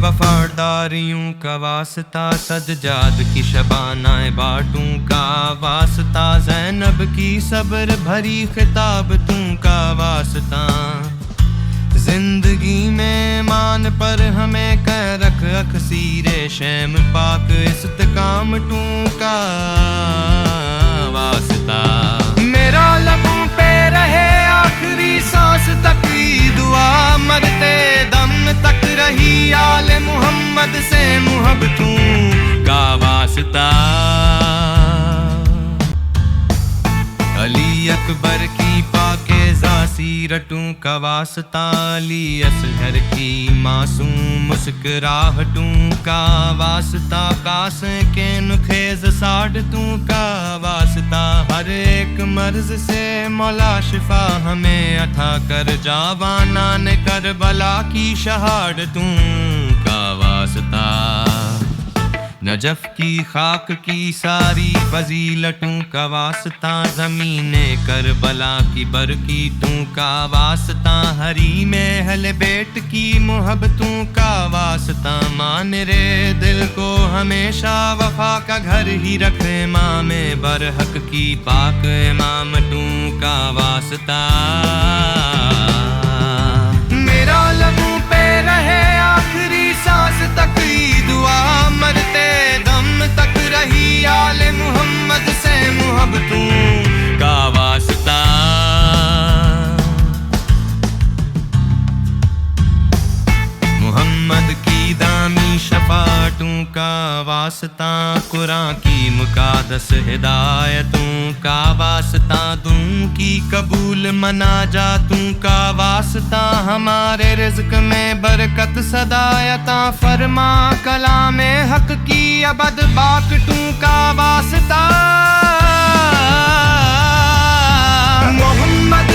وفاداریوں کا واسطہ، سجاد کی شبانہ بانٹوں کا واسطہ، زینب کی صبر بھری خطابتوں کا واسطہ، زندگی میں ایمان پر ہمیں کہہ رکھ اکثیر شیم پاک استقامتوں کا واسطہ، میرا لبوں پہ رہے آخری سانس تک کی دعا، مرتے دم تک رہی آل محمد سے محبتوں کا واسطہ، علی اکبر کی پاکیزہ سیرتوں کا واسطہ، علی اصغر کی معصوم مسکراہٹوں کا واسطہ، قاسم کے نخیز ساڑھتوں کا واسطہ، ہر ایک مرض سے مولا شفا ہمیں عطا کر، جاوانان کربلا کی شہادتوں کا واسطہ، نجف کی خاک کی ساری فضیلتوں کا واسطہ، زمین کربلا کی برکتوں کا واسطہ، حریم اہل بیت کی محبتوں کا واسطہ، مان رے دل کو ہمیشہ وفا کا گھر ہی رکھ، امام برحق کی پاک امامتوں کا واسطہ، میرا لبوں پہ رہے آخری سانس تک کی دعا، مرتے دم تک رہی آل محمد سے محبتوں کا واسطہ، محمد کی دامی شفاعتوں کا واسطہ، قرآن کی مقدس ہدایتوں کا واسطہ، دوں کی قبول مناجاتوں کا واسطہ، ہمارے رزق میں برکت صدا عطا فرما، کلام حق کی ابد باقتوں کا واسطہ، محمد